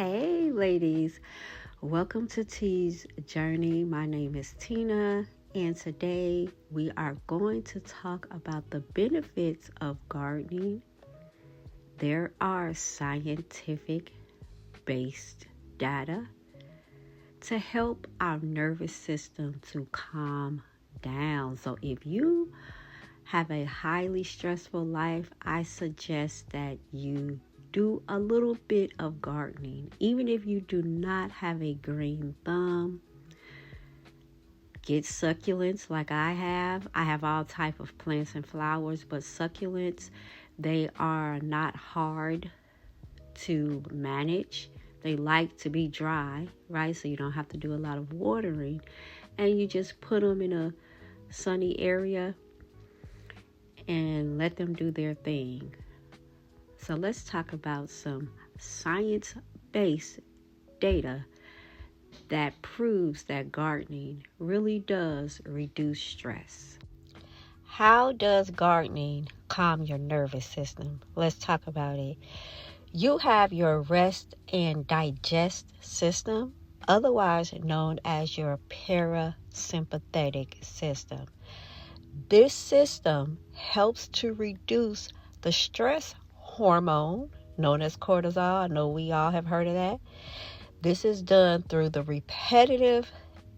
Hey, ladies, welcome to T's Journey. My name is Tina, and today we are going to talk about the benefits of gardening. There are scientific based data to help our nervous system to calm down. So, if you have a highly stressful life, I suggest that you do a little bit of gardening. Even if you do not have a green thumb, get succulents like I have. I have all type of plants and flowers, but succulents, they are not hard to manage. They like to be dry, right? So you don't have to do a lot of watering. And you just put them in a sunny area and let them do their thing. So let's talk about some science-based data that proves that gardening really does reduce stress. How does gardening calm your nervous system? Let's talk about it. You have your rest and digest system, otherwise known as your parasympathetic system. This system helps to reduce the stress hormone known as cortisol. I know we all have heard of that. This is done through the repetitive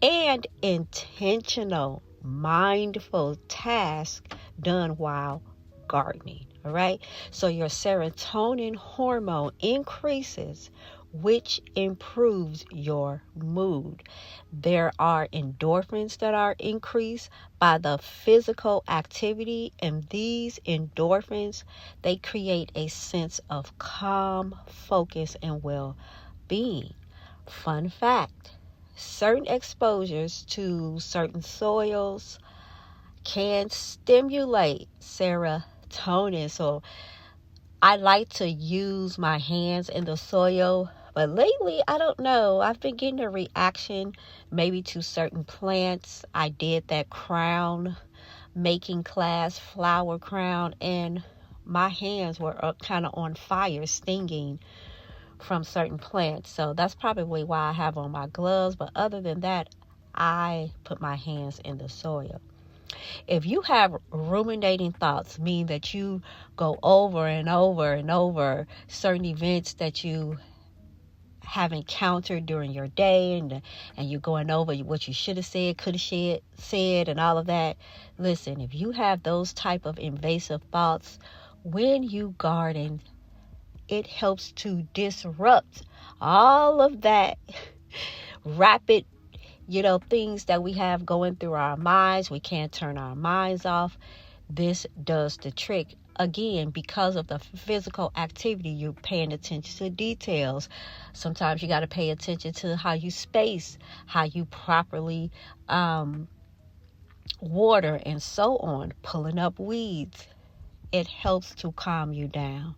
and intentional mindful task done while gardening. All right. So your serotonin hormone increases, which improves your mood. There are endorphins that are increased by the physical activity, and these endorphins, they create a sense of calm, focus, and well-being. Fun fact, certain exposures to certain soils can stimulate serotonin. So I like to use my hands in the soil, but lately, I don't know. I've been getting a reaction maybe to certain plants. I did that crown making class, flower crown, and my hands were kind of on fire, stinging from certain plants. So that's probably why I have on my gloves. But other than that, I put my hands in the soil. If you have ruminating thoughts, meaning that you go over and over and over certain events that you have encountered during your day, and you're going over what you should have said, could have said, and all of that. Listen, if you have those type of invasive thoughts, when you garden, it helps to disrupt all of that rapid things that we have going through our minds. We can't turn our minds off. This does the trick. Again, because of the physical activity, you're paying attention to details. Sometimes you got to pay attention to how you space, how you properly water, and so on, pulling up weeds. It helps to calm you down.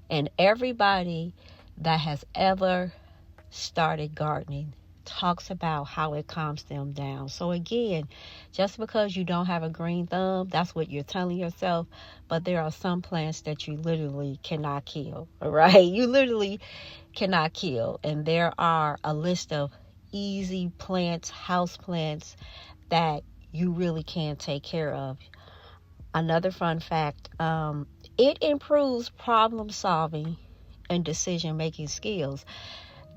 And everybody that has ever started gardening talks about how it calms them down. So again, just because you don't have a green thumb, that's what you're telling yourself. But there are some plants that you literally cannot kill, all right? You literally cannot kill. And there are a list of easy plants, house plants, that you really can take care of. Another fun fact, it improves problem solving and decision making skills.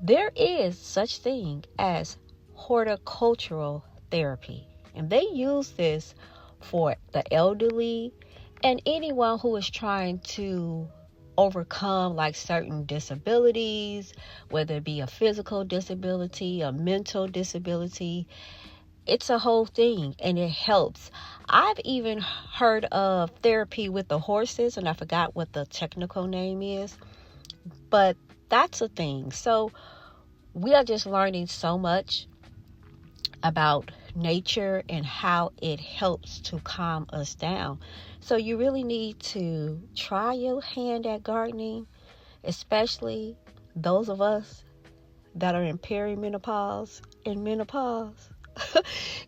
There is such thing as horticultural therapy, and they use this for the elderly and anyone who is trying to overcome like certain disabilities, whether it be a physical disability, a mental disability. It's a whole thing, and it helps. I've even heard of therapy with the horses, and I forgot what the technical name is, but that's a thing. So we are just learning so much about nature and how it helps to calm us down. So you really need to try your hand at gardening, especially those of us that are in perimenopause and menopause.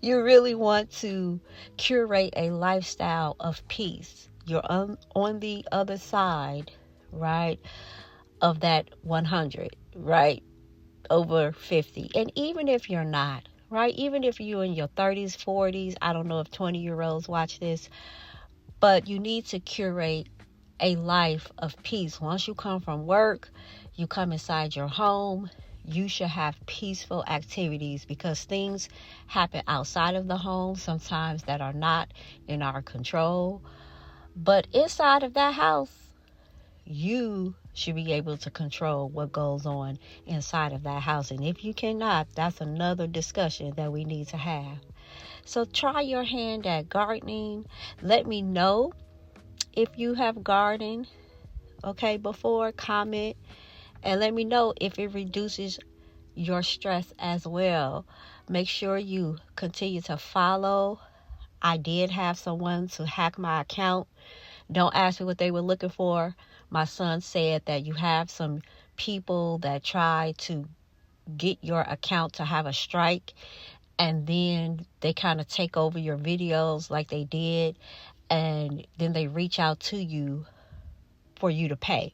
You really want to curate a lifestyle of peace. You're on the other side, right, of that 100, right? Over 50. And even if you're not, right? Even if you're in your 30s, 40s, I don't know if 20-year-olds watch this, but you need to curate a life of peace. Once you come from work, you come inside your home, you should have peaceful activities, because things happen outside of the home sometimes that are not in our control. But inside of that house, you should be able to control what goes on inside of that house. And if you cannot, that's another discussion that we need to have. So try your hand at gardening. Let me know if you have gardened, okay, before. Comment and let me know if it reduces your stress as well. Make sure you continue to follow. I did have someone to hack my account. Don't ask me what they were looking for. My son said that you have some people that try to get your account to have a strike, and then they kind of take over your videos like they did, and then they reach out to you for you to pay.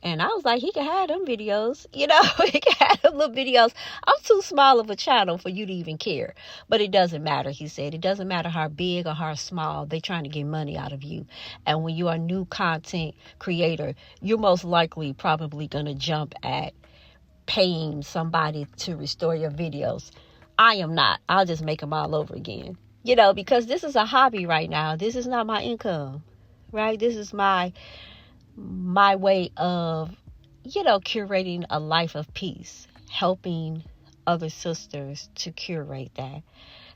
And I was like, he can have them videos, he can have them little videos. I'm too small of a channel for you to even care. But it doesn't matter, he said. It doesn't matter how big or how small. They're trying to get money out of you. And when you are a new content creator, you're most likely probably going to jump at paying somebody to restore your videos. I am not. I'll just make them all over again. Because this is a hobby right now. This is not my income, right? This is my way of, curating a life of peace, helping other sisters to curate that.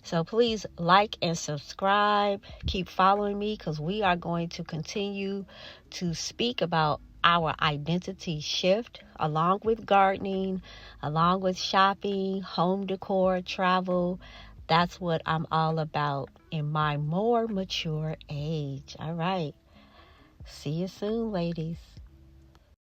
So please like and subscribe. Keep following me, because we are going to continue to speak about our identity shift, along with gardening, along with shopping, home decor, travel. That's what I'm all about in my more mature age. All right. See you soon, ladies.